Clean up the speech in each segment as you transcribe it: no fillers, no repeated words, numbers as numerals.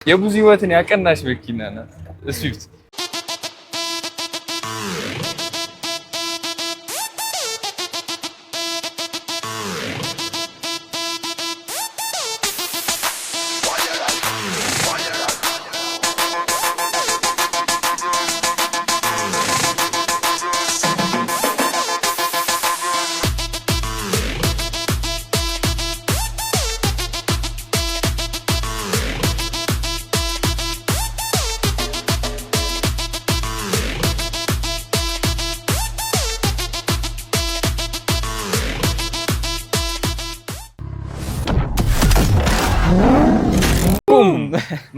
የብዙ ህይወትን ያቀናሽ መኪና ናት ስዊፍት።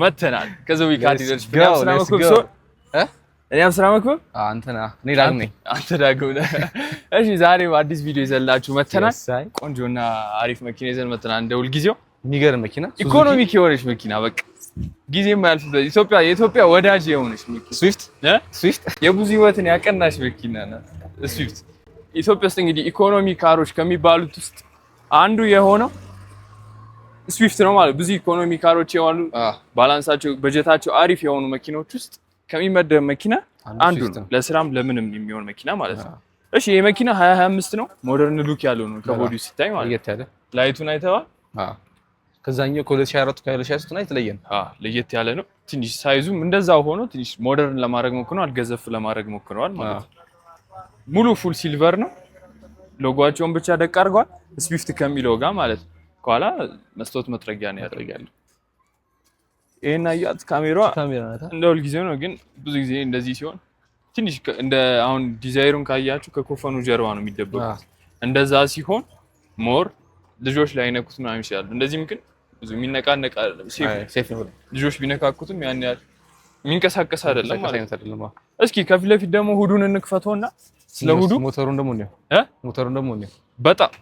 መተናል ከዘዊ ካቲደርስ ፍናም ስራ መክበብ ሶ እኔም ስራ መክበብ አንተና እኔ ዳግም ነኝ አንተ ዳግም ነህ። እሺ ዛሬም አዲስ ቪዲዮ ይዘላችሁ መተናል። ቆንጆና አሪፍ መኪና ይዘን መተናል። እንደውል ጊዜው የሚገርም መኪና ኢኮኖሚክ የሆነች መኪና በቃ ጊዜ የማያልፍበት የኢትዮጵያ ወዳጅ የሆነች መኪና ስዊፍት የብዙ ህይወትን ያቀናሽ መኪና ናት ስዊፍት። ኢትዮጵያ ውስጥ እንግዲህ ኢኮኖሚ ካሮች ከሚባሉት ውስጥ አንዱ የሆነው ስዊፍት ነው ማለት ብዙ ኢኮኖሚ ካሮች የዋሉ ባላንሳቸው በጀታቸው አሪፍ የሆኑ መኪኖች ውስጥ ከሚመደብ መኪና አንዱ ነው። ለስራም ለምንም የሚሆን መኪና ማለት ነው። እሺ ይሄ መኪና 2025 ነው። ሞደርን ሉክ ያለው ነው ከቦዲው ሲታይ ማለት ለየት ያለ ላይቱን አይተዋል። ከዛኛው ከ2024 ከ2023 ላይ የተለየ ነው። ለየት ያለ ነው። ትንሽ ሳይዙም እንደዛው ሆኖ ትንሽ ሞደርን ለማድረግ ሞክረዋል፣ አልገዘፍ ለማድረግ ሞክረዋል ማለት ነው። ሙሉ ፉል ሲልቨር ነው። ሎጎአቸውን ብቻ ደቅ አድርገዋል ስዊፍት ከሚለው ጋር ማለት ነው። ከኋላ መስታወት መጥረጊያ ነው ያደርጋሉ። ይሄን አያት ካሜራዋ እንደ ሁል ጊዜ ነው፣ ግን ብዙ ጊዜ እንደዚህ ሲሆን ትንሽ እንደ አሁን ዲዛይሩን ካያችሁ ከኮፈኑ ጀርባ ነው የሚደበቁት። እንደዛ ሲሆን ሞር ልጆች ላይ አይነኩት ነው ይችላል። እንደዚህም ግን ብዙ የሚነቃነቅ አይደለም፣ ሴፍ ነው። ልጆች ቢነካኩትም ያን ያህል የሚንቀሳቀስ አይደለም ማለት ነው። እስኪ ከፊት ለፊት ደግሞ ሁዱን እንክፈተውና ስለ ሁዱ ሞተሩን ደግሞ ነው በጣም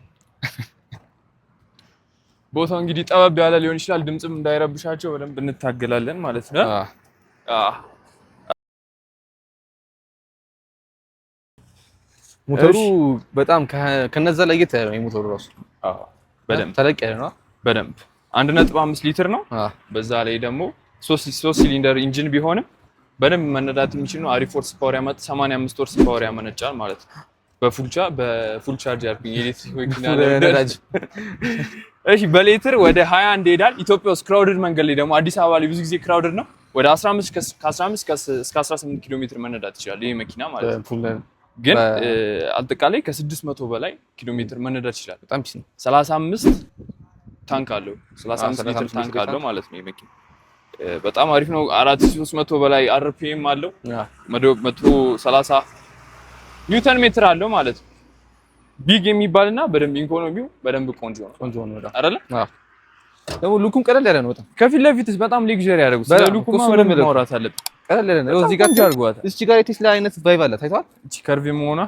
ቦታው እንግዲህ ጠበብ ያለ ሊሆን ይችላል። ድምጽም እንዳይረብሻቸው በደንብ እንታገላለን ማለት ነው። ሞተሩ በጣም ከነዛ ላይ ለየት ያለ ነው። ሞተሩ ራሱ በደንብ ተለቅ ያለ ነው። በደንብ 1.5 ሊትር ነው። በዛ ላይ ደግሞ 3 ሲሊንደር ኢንጂን ቢሆንም በደንብ መነዳት የሚችል ነው። አሪፍ ፎርስ ፓወር ያመጣ 85 ፎርስ ፓወር ያመነጫል ማለት ነው። በፉል ቻርጅ አርፒንግ ኤሌክትሪክ መኪና ነዳጅ። እሺ በሌትር ወደ 21 ይሄዳል። ኢትዮጵያ ውስጥ ክራውድድ መንገድ ላይ ደግሞ አዲስ አበባ ላይ ብዙ ጊዜ ክራውድድ ነው። ወደ 15 እስከ 18 ኪሎ ሜትር መነዳት ይችላል ይሄ መኪና ማለት ነው። ግን አጠቃላይ ከ600 በላይ ኪሎ ሜትር መነዳት ይችላል። በጣም 35 ታንክ አለው 35 ሊትር ታንክ አለው ማለት ነው ይሄ መኪና። በጣም አሪፍ ነው። 4300 በላይ አርፒኤም አለው። 130 ኒውተን ሜትር አለው ማለት ነው። ቢግ የሚባልና በደንብ ኢኮኖሚው በደንብ ቆንጆ ነው አይደለ? ደግሞ ሉኩም ቀለል ያለ ነው በጣም። ከፊት ለፊትስ በጣም ሌክዠሪ ያደርጉት ስለ ሉኩም በደንብ ማውራት አለብን። ቀለል ያለ ነው። እዚህ ጋር አድርጓታል። እዚህ ጋር የቴስላ አይነት ቫይብ አለ ታይቷል። እቺ ከርቭ መሆኗ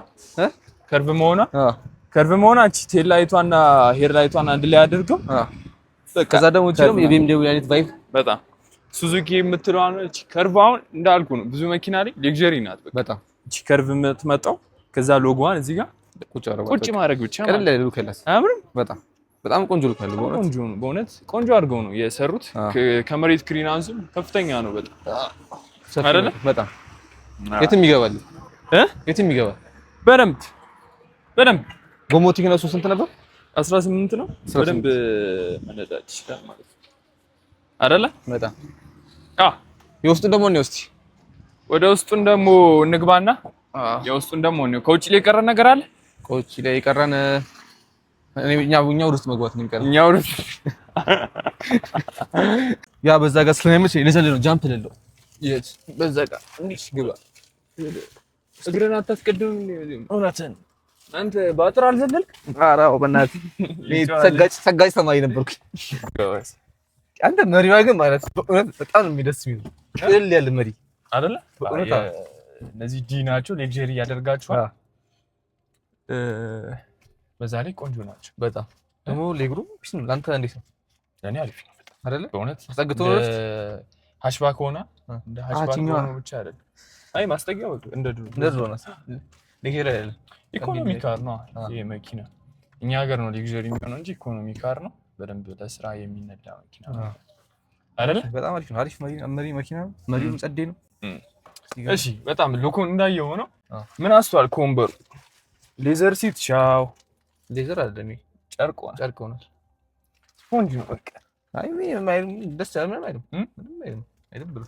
እቺ ቴል ላይቷና ሄር ላይቷን አንድ ላይ አድርገው ከዛ ደግሞ እቺ ደግሞ የቢኤምደብሊው አይነት ቫይብ በጣም ሱዙኪ የምትለው እቺ ከርቭ አሁን እንዳልኩ ነው ብዙ መኪና ላይ ሌክዠሪ ናት በጣም። እቺ ከርቭ የምትመጣው ከዛ ሎጎዋን እዚህ ጋር ቁጭ ማድረግ ብቻ ነው። ቀለል ያለ ሉክ ያላት አያምርም? በጣም ቆንጆ ሉክ ያለው በእውነት ቆንጆ አድርገው ነው የሰሩት። ከመሬት ክሊራንሱ ከፍተኛ ነው በጣም አይደለ? በጣም የትም ይገባል በደንብ። ጎሞቲክ ነው ስንት ነበር? 18 ነው። በደንብ መነዳት ይችላል ማለት ነው አይደለ? በጣም የውስጡን ደግሞ ነው። እስቲ ወደ ውስጡን ደግሞ እንግባና የውስጡን ደግሞ ነው። ከውጭ ላይ የቀረን ነገር አለ። ከውጭ ላይ የቀረን እኛ ውስጥ መግባት ነው የሚቀረን። እኛ ውስጥ ያ በዛ ጋር ስለማይመች ለዘለ ነው ጃምፕ ልለው በዛ ጋር እንዲህ ግባ። እግረን አታስቀድም። እውነትን አንተ ባጥር አልዘለልክ? ኧረ አዎ በእናትህ ሰጋጭ ሰማይ ነበርኩ። አንተ መሪዋ ግን ማለት በእውነት በጣም ነው የሚደስ የሚለው ቅልል ያለ መሪ አይደለ? እነዚህ ዲ ናቸው። ሌክዠሪ ያደርጋቸዋል። በዛ ላይ ቆንጆ ናቸው በጣም። ደግሞ ሌግሩ ፒስ ነው። ላንተ እንዴት ነው? ለኔ አሪፍ ነው አይደለ? በእውነት አስጠግቶ ነው ሃሽባክ ሆና እንደ ሃሽባክ ሆኖ ብቻ አይደለም። አይ ማስጠጊያው እንደ ድሮ ነው። ሌክዠሪ አይደለም፣ ኢኮኖሚ ካር ነው ይሄ መኪና። እኛ ሀገር ነው ሌክዠሪ የሚሆነው እንጂ ኢኮኖሚ ካር ነው። በደንብ ለስራ የሚነዳ መኪና ነው። አይደለ? በጣም አሪፍ ነው። አሪፍ መሪ መኪና ነው። መሪውም ጸዴ ነው። እሺ በጣም ሉኩን እንዳየው ነው። ምን አስተዋል? ኮምበሩ ሌዘር ሲት ቻው። ሌዘር አይደለም ጨርቅ ሆነ። ስፖንጅ ነው በቃ። አይ ምን ደስ ያለ ምንም አይልም ብሎ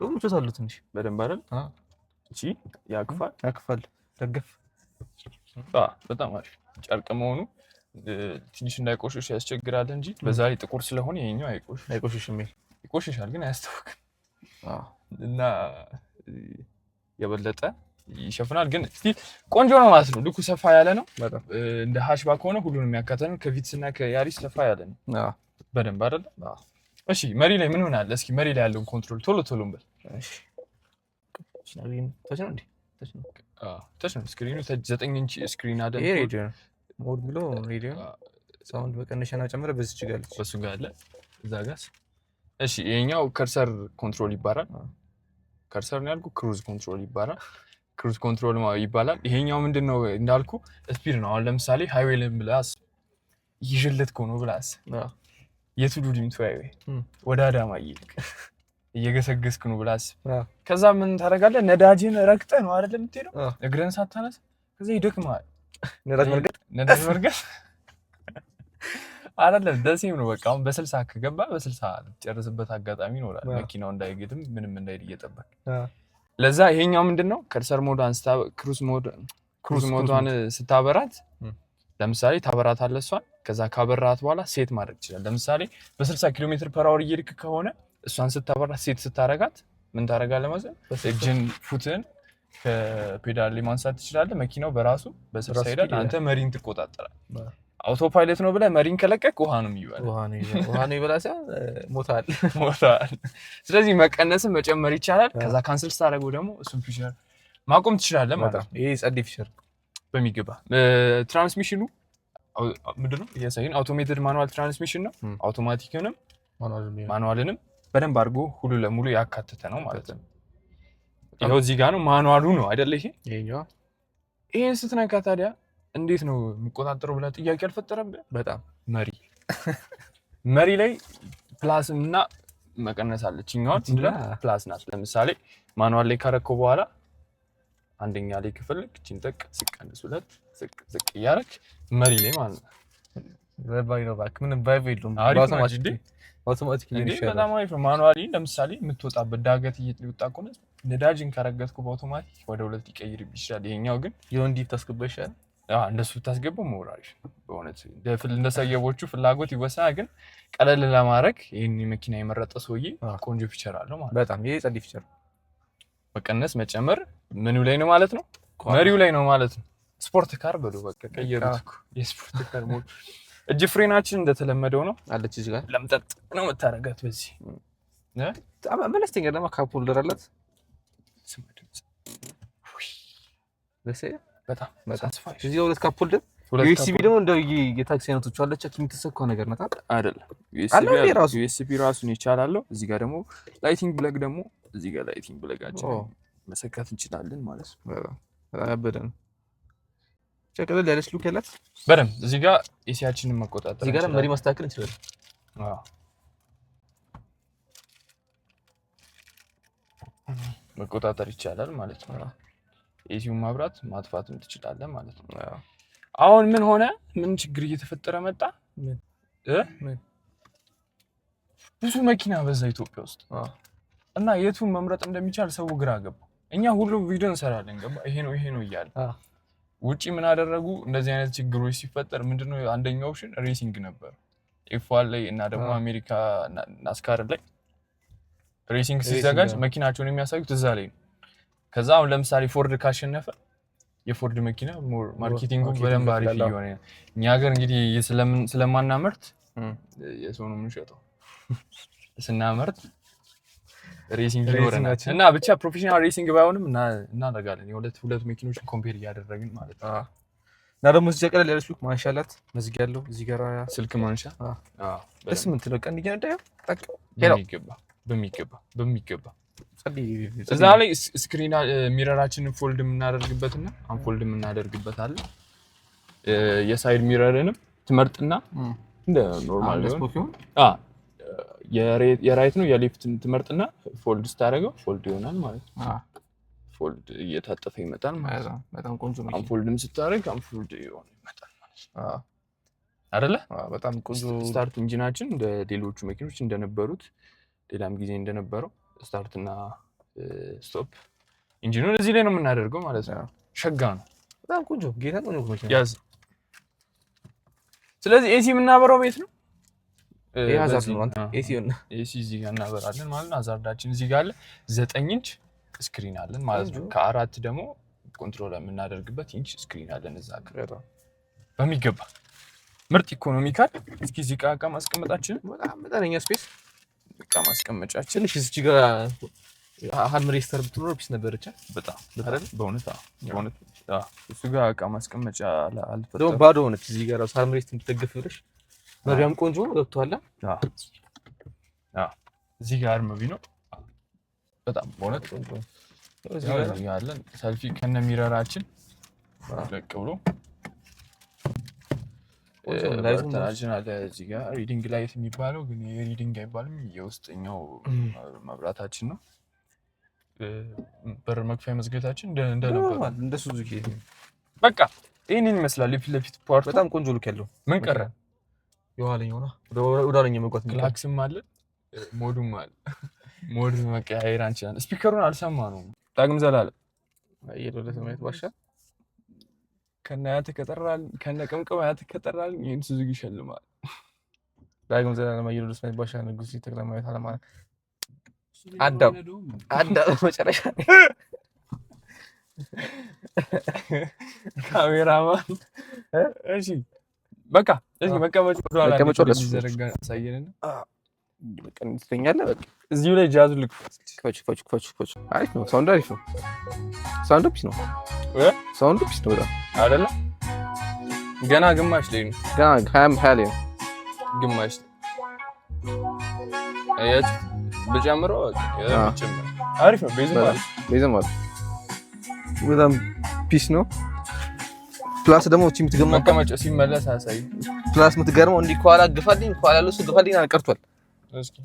ደግሞ ምቾት አለው ትንሽ በደንብ አይደል? እሺ ያክፋል ደገፍ በጣም አሪፍ ጨርቅ መሆኑ ትንሽ እንዳይቆሽሽ ያስቸግራል እንጂ በዛ ላይ ጥቁር ስለሆነ ይሄኛው አይቆሽሽም። ይቆሽሻል ግን አያስታውቅም እና የበለጠ ይሸፍናል። ግን እስቲ ቆንጆ ነው ማለት ነው። ልኩ ሰፋ ያለ ነው እንደ ሃሽባክ ሆነ ሁሉንም ያካተተ ነው። ከቪትስ እና ከያሪስ ሰፋ ያለ ነው በደንብ አይደል? እሺ መሪ ላይ ምን ሆናል? እስኪ መሪ ላይ ያለውን ኮንትሮል ቶሎ እንበል። እሺ ታች ነው ስክሪኑ 9 ኢንች ስክሪን አይደል? ይሄ ሬዲዮ ነው ሞድ ብሎ ሬዲዮ ሳውንድ በቀነሻና ጨምረ በዚች ጋር አለች። በሱ ጋር አለ እዛ ጋር። እሺ ይሄኛው ከርሰር ኮንትሮል ይባላል። ከርሰር ነው ያልኩ ክሩዝ ኮንትሮል ይባላል። ክሩዝ ኮንትሮል ይባላል። ይሄኛው ምንድነው እንዳልኩ ስፒድ ነው። አሁን ለምሳሌ ሃይዌይ ላይ ብላስ ይጅልትኮ ነው ብላስ የቱዱ ዲምቱ ሃይዌይ ወደ አዳማ እየገሰገስክ ነው ብላስ ከዛ ምን ታደርጋለህ? ነዳጅን ረግጠህ ነው አይደል የምትሄደው? እግረን ሳታነስ ከዛ ይደክማል። ነዳጅ መርገጥ አይደለም ደሴም ነው በቃ። አሁን በ60 ከገባ በ60 ጨርስበት አጋጣሚ ይኖራል። መኪናው እንዳይገድም ምንም እንዳይል እየጠበቅ ለዛ ይሄኛው ምንድነው ከርሰር ሞድ አንስታ ክሩዝ ሞዷን ስታበራት ለምሳሌ ታበራታለህ እሷን። ከዛ ካበራት በኋላ ሴት ማድረግ ይችላል። ለምሳሌ በ60 ኪሎ ሜትር ፐር አወር እየሄድክ ከሆነ እሷን ስታበራት ሴት ስታረጋት ምን ታረጋለህ ማለት ነው? እጅን ፉትን ከፔዳል ላይ ማንሳት ትችላለህ። መኪናው በራሱ በስራ ይሄዳል። አንተ መሪን ትቆጣጠራለህ። አውቶ ፓይለት ነው ብለህ መሪን ከለቀቅ ውሃ ነው የሚበላው። ውሃ ነው ይበላል ሳይሆን ሞታል። ስለዚህ መቀነስም መጨመር ይቻላል። ከዛ ካንሰል ስታደርገው ደግሞ እሱን ፊቸር ማቆም ትችላለህ ማለት ነው። ይሄ ጸዴ ፊቸር በሚገባ ትራንስሚሽኑ ምንድነው እያሳየን አውቶሜትድ ማኑዋል ትራንስሚሽን ነው። አውቶማቲክንም ማኑዋልንም በደንብ አድርጎ ሁሉ ለሙሉ ያካተተ ነው ማለት ነው። ይሄው እዚህ ጋር ነው ማኑዋሉ ነው አይደል? ይሄን ስትነካ ታዲያ እንዴት ነው የሚቆጣጠረው ብለህ ጥያቄ አልፈጠረብህ? በጣም መሪ ላይ ፕላስ እና መቀነስ አለችኛው ፕላስ ናት። ለምሳሌ ማኑዋል ላይ ካረከው በኋላ አንደኛ ላይ ከፈለክ እቺን ጠቅ ሲቀንስ ሁለት ዝቅ እያደረክ መሪ ላይ ማለት ነው። ዘባይ ነው ባክ ምንም ቫይቭ የለውም። አውቶማቲክ ነው ይሻላል። በጣም አሪፍ ነው። ማኑዋሊ ለምሳሌ የምትወጣበት ዳገት እየወጣ ከሆነ ነዳጅን ካረገጥኩ በአውቶማቲክ ወደ ሁለት ሊቀይር ይችላል። ይሄኛው ግን የወንዲፍ ታስገባ ይሻላል። እንደሱ ታስገባው ሞራል በእውነት እንደ ሰየቦቹ ፍላጎት ይወሰናል። ግን ቀለል ለማድረግ ይሄን መኪና የመረጠ ሰውዬ ቆንጆ ፊቸር አለው ማለት በጣም ይሄ ጸዴ ፊቸር መቀነስ መጨመር ምኑ ላይ ነው ማለት ነው? መሪው ላይ ነው ማለት ነው። ስፖርት ካር በሉ በቃ ቀየሩት እኮ የስፖርት ካር ሞድ። እጅ ፍሬናችን እንደተለመደው ነው አለች እዚህ ጋር ለምጠጥ ነው መታረጋት። በዚህ መለስተኛ ደግሞ ካፕ ሆልደር አላት። በጣም እዚህ ሁለት ካፕ ሆልደር ዩኤስቢ ደግሞ እንደ የታክሲ አይነቶች አለች። የምትሰካው ነገር ናት አይደል? ዩኤስቢ ራሱን ይቻላል። እዚህ ጋር ደግሞ ላይቲንግ ብለግ ደግሞ እዚህ ጋር ላይቲንግ ብለጋችን መሰካት እንችላለን ማለት ነው። በጣም ያበደ ነው። ቸከለ ለለስ ሉክ ያላት በደም እዚህ ጋር ኤሲያችንን መቆጣጠር እዚህ ጋር መሪ ማስተካከል እንችላለን። መቆጣጠር ይቻላል ማለት ነው። ኤሲውን ማብራት ማጥፋትም ትችላለህ ማለት ነው። አሁን ምን ሆነ? ምን ችግር እየተፈጠረ መጣ? ብዙ መኪና በዛ ኢትዮጵያ ውስጥ እና የቱን መምረጥ እንደሚቻል ሰው ግራ ገባ። እኛ ሁሉ ቪዲዮ እንሰራለን ገባ ይሄ ነው እያለ ውጪ ምን አደረጉ? እንደዚህ አይነት ችግሮች ሲፈጠር ምንድነው አንደኛው ኦፕሽን ሬሲንግ ነበር። ኤፍ1 ላይ እና ደግሞ አሜሪካ ናስካር ላይ ሬሲንግ ሲዘጋጅ መኪናቸውን የሚያሳዩት እዛ ላይ ነው። ከዛ አሁን ለምሳሌ ፎርድ ካሸነፈ የፎርድ መኪና ሞር ማርኬቲንጉ በደንብ አሪፍ ይሆነ። እኛ ሀገር እንግዲህ ስለማናመርት የሰው ነው የምንሸጠው። ስናመርት ሬሲንግ ይኖረናል እና ብቻ ፕሮፌሽናል ሬሲንግ ባይሆንም እናደርጋለን። ሁለት መኪኖችን ኮምፔር እያደረግን ማለት ነው። እና ደግሞ እዚህ ቀለል ያለች ሉክ ማንሻ አላት። መዝጊያ ያለው እዚህ ጋር ስልክ ማንሻ ደስ የምትለው ቀን እየነዳዩ በሚገባ እዛ ላይ ስክሪን ሚረራችንን ፎልድ የምናደርግበትና አንፎልድ የምናደርግበት አለ። የሳይድ ሚረርንም ትመርጥና እንደ ኖርማል ነው የራይት ነው የሌፍት ትመርጥና ፎልድ ስታደርገው ፎልድ ይሆናል ማለት ነው። ፎልድ እየታጠፈ ይመጣል ማለት ነው። በጣም ቆንጆ ነው። አንፎልድም ስታደርግ አንፎልድ ይመጣል ማለት ነው አይደለ? በጣም ቆንጆ። ስታርት ኢንጂናችን እንደ ሌሎቹ መኪኖች እንደነበሩት ሌላም ጊዜ እንደነበረው ስታርት እና ስቶፕ ኢንጂኑን እዚህ ላይ ነው የምናደርገው ማለት ነው። ሸጋ ነው። በጣም ቆንጆ ጌታ ነው መኪና ያዝ። ስለዚህ ኤሲ የምናበራው ቤት ነው። የሀዛርድ ነው። ኤሲ እዚህ ጋር እናበራለን ማለት ነው። ሀዛርዳችን እዚህ ጋር አለ። 9 ኢንች ስክሪን አለን ማለት ነው። ከአራት ደግሞ ኮንትሮል የምናደርግበት ኢንች ስክሪን አለን እዛ ጋር በሚገባ ምርጥ ኢኮኖሚካል። እስኪ እዚህ ዕቃ ማስቀመጣችን በጣም መጠነኛ ስፔስ ዕቃ ማስቀመጫችን ትንሽ እዚህ ጋር ሃርምሬስተር ብትኖር ፒስ ነበረች። በጣም በእውነት እሱ ጋር ዕቃ ማስቀመጫ አልፈጠረም። ደግሞ ባዶ ሆነች። እዚህ ጋር ሃርምሬስተር እንድትደግፍ ብለሽ መሪያም ቆንጆ ነው ገብቷል። እዚህ ጋር አርመቢ ነው በጣም በእውነት ቆንጆ ነው። እዚህ ጋር ያለን ሰልፊ ከነ ሚረራችን ለቅ ብሎ ላይቱን አለ። እዚህ ጋር ሪዲንግ ላይት የሚባለው ግን የሪዲንግ አይባልም፣ የውስጠኛው መብራታችን ነው። በር መክፈያ መዝገታችን እንደነበረ እንደ ሱዙኪ በቃ ይሄንን ይመስላል። የፊት ለፊት ፓርት በጣም ቆንጆ ሉክ ያለው። ምን ቀረ? የኋለኛው ነው ወዳለኛው መጓት ክላክስም አለ፣ ሞዱም አለ። ሞድ መቀያየር አንችላለን። ስፒከሩን አልሰማነውም። ዳግም ዘላለም እየደረሰ ማየት ባሻ ከነ ያተ ከጠራል ከነ ቀምቀም ያተ ከጠራል ይሄን ሱዙኪ ይሸልማል። ዳግም ዘላለም እየደረሰ ማየት ባሻ ንጉስ ይተክለ ማየት አለማለት አዳም መጨረሻ ካሜራማን እሺ በቃ እዚህ መቀመጫ ዘረጋ ሳይየነና በቃ እንትኛለ በቃ እዚሁ ላይ ጃዙ ልክ ፈች አሪፍ ነው። ሳውንድ አሪፍ ነው። ሳውንድ ፒስ ነው። ሳውንድ ፒስ ነው አይደለ? ገና ግማሽ ላይ ነው። ገና 20 ላይ ነው ግማሽ አያት በጀምረው አሪፍ ነው። ቤዝም ማለት በጣም ፒስ ነው። ፕላስ ደግሞ እቺ የምትገርመው መቀመጫ ሲመለስ አሳይ። ፕላስ የምትገርመው እንዲህ ከኋላ ግፋልኝ ከኋላ ያለው እሱ ግፋልኝ አልቀርቷል። እስኪ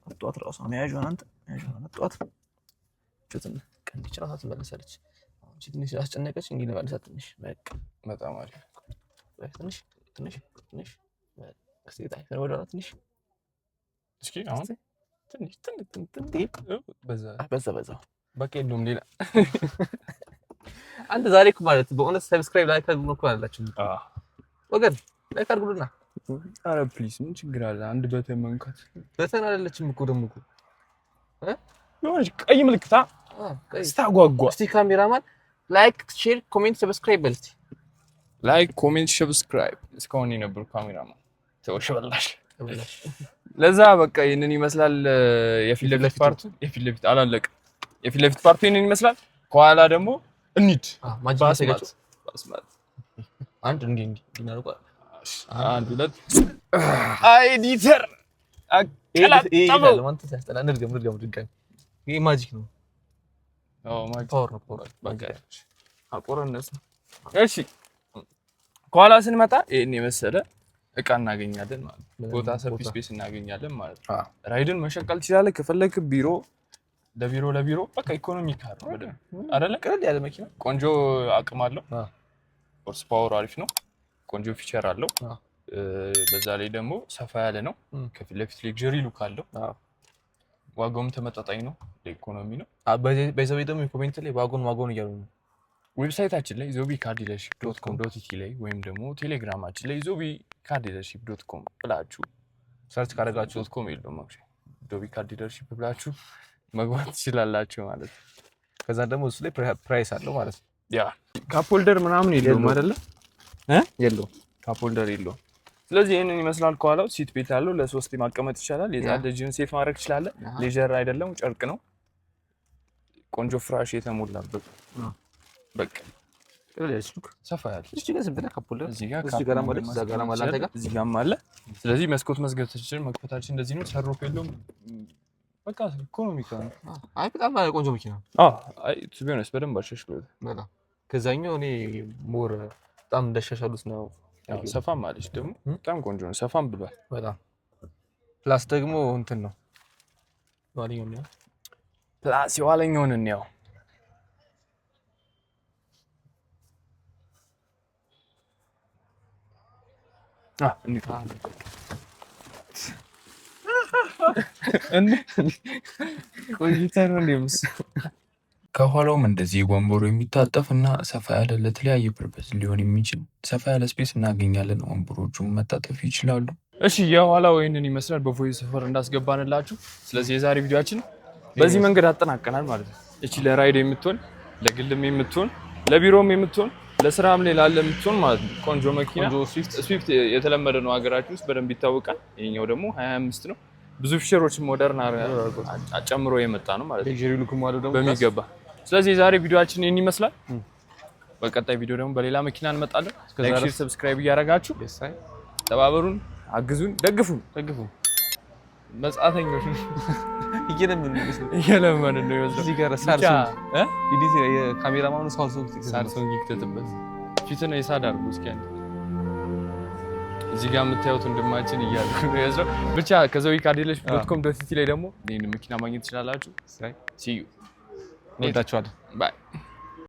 አጥቷት ራሷ መያዣውን አንተ መያዣውን አጥቷት ጭጥና ቀንዲቻ ራሷ ትመለሳለች። አሁን ትንሽ አስጨነቀች እንግዲህ ለማለሳት ትንሽ በቃ በጣም አሪፍ ትንሽ ከስቴታ ወደኋላ ትንሽ እስኪ አሁን ትንሽ በዛ በቃ የለውም ሌላ አንተ ዛሬ እኮ ማለት በእውነት ሰብስክራይብ ላይክ አድርጉ እኮ አላችሁ ወገን ላይክ አድርጉልና። ኧረ ፕሊዝ ምን ችግር አለ? አንድ በተን መንካት በተን አይደለችም እኮ ደግሞ እኮ የሆነች ቀይ ምልክታ ስታጓጓ። እስቲ ካሜራማን ላይክ ሼር ኮሜንት ሰብስክራይብ በል እስቲ። ላይክ ኮሜንት ሰብስክራይብ እስካሁን የነበሩ ካሜራማን ተወሽበላሽ። ለዛ በቃ ይሄንን ይመስላል የፊት ለፊት ፓርቱ። የፊት ለፊት አላለቀ። የፊት ለፊት ፓርቱ ይሄንን ይመስላል። ከኋላ ደግሞ እንሂድ ባስማት አንድ እንዲህ እናርጓል። አንድ ሁለት ኤዲተር አቀላጠፈው። አንተ ሲያስጠላ እንድገም ድጋሚ። ይሄ ማጂክ ነው። ማጂክ ፓወር ነው በቃ አቆረነስ። እሺ ከኋላ ስንመጣ ይሄን የመሰለ እቃ እናገኛለን ማለት ነው። ቦታ ሰፊ ስፔስ እናገኛለን ማለት ነው። ራይድን መሸቀል ትችላለህ ከፈለክ ቢሮ ለቢሮ በቃ ኢኮኖሚ ካር አይደለ? ቀለል ያለ መኪና ቆንጆ አቅም አለው። ሆርስ ፓወር አሪፍ ነው። ቆንጆ ፊቸር አለው። በዛ ላይ ደግሞ ሰፋ ያለ ነው። ከፊት ለፊት ሌክዠሪ ሉክ አለው። ዋጋውም ተመጣጣኝ ነው። ለኢኮኖሚ ነው። በዛው ደግሞ ኮሜንት ላይ ዋጋውን እያሉ ነው። ዌብሳይታችን ላይ zobicardealership.com.tt ላይ ወይም ደግሞ ቴሌግራማችን ላይ zobicardealership.com ብላችሁ ሰርች ካደረጋችሁ .com የለውም ማለት zobicardealership ብላችሁ መግባት ትችላላችሁ ማለት ነው። ከዛ ደግሞ እሱ ላይ ፕራይስ አለው ማለት ነው። ያ ካፕ ሆልደር ምናምን የለውም አይደለ? የለውም ካፕ ሆልደር የለውም። ስለዚህ ይሄንን ይመስላል። ከኋላው ሲት ቤት ያለው ለሶስት ማቀመጥ ይችላል። የዛን ልጅን ሴፍ ማድረግ ይችላል። ሌጀር አይደለም ጨርቅ ነው። ቆንጆ ፍራሽ የተሞላበት በቃ ሰፋ ያለ እዚህ ጋር ዝም ብለህ ካፕ ሆልደር እዚህ ጋር ማለት እዛ ጋር ማለት ጋር እዚህ ጋርም አለ። ስለዚህ መስኮት መክፈታችን እንደዚህ ነው። ሰሮፍ የለውም። በቃ ኢኮኖሚካ ነው። አይ በጣም ቆንጆ መኪና። አይ ቱ ቢ ኦነስት በደንብ አሻሽሎት በጣም ከዛኛው እኔ ሞር በጣም እንደሻሻሉት ነው። ሰፋም አለች ደግሞ በጣም ቆንጆ ነው። ሰፋም ብሏል በጣም ፕላስ ደግሞ እንትን ነው ዋልኛው ነው ፕላስ የዋለኛውን እንየው ከኋላውም እንደዚህ ወንበሩ የሚታጠፍና ሰፋ ያለ ለተለያየ ፐርፐስ ሊሆን የሚችል ሰፋ ያለ ስፔስ እናገኛለን። ወንበሮቹም መታጠፍ ይችላሉ። እሺ የኋላው ይሄንን ይመስላል በቮይስ ኦቨር እንዳስገባንላችሁ። ስለዚህ የዛሬ ቪዲዮአችን በዚህ መንገድ አጠናቀናል ማለት ነው። እቺ ለራይድ የምትሆን ለግልም የምትሆን ለቢሮም የምትሆን ለስራም ላይ ላለ የምትሆን ማለት ነው ቆንጆ መኪና ስዊፍት የተለመደ ነው ሀገራችን ውስጥ በደንብ ይታወቃል። ይሄኛው ደግሞ 25 ነው። ብዙ ፊቸሮች ሞደርን ጨምሮ የመጣ ነው ማለት ነው። ሌጀሪ ሉክም አለው ደግሞ በሚገባ። ስለዚህ የዛሬ ቪዲዮአችን ይሄን ይመስላል። በቀጣይ ቪዲዮ ደግሞ በሌላ መኪና እንመጣለን። ላይክ፣ ሼር፣ ሰብስክራይብ እያደረጋችሁ ተባበሩን፣ አግዙን፣ ደግፉን። መጻተኞች እየለመን ነው ይወጣ እዚህ ጋር ሳምሰንግ ኢዲሲ የካሜራማኑ ሳምሰንግ ይክተትበት ፊት ነው የሳዳር እስኪ እዚህ ጋር የምታዩት ወንድማችን እያሉ ነው ያዘው። ብቻ ከzoecardealers.com.tt ላይ ደግሞ ይሄን መኪና ማግኘት ትችላላችሁ። ሲ ዩ። እንወዳችኋለን። ባይ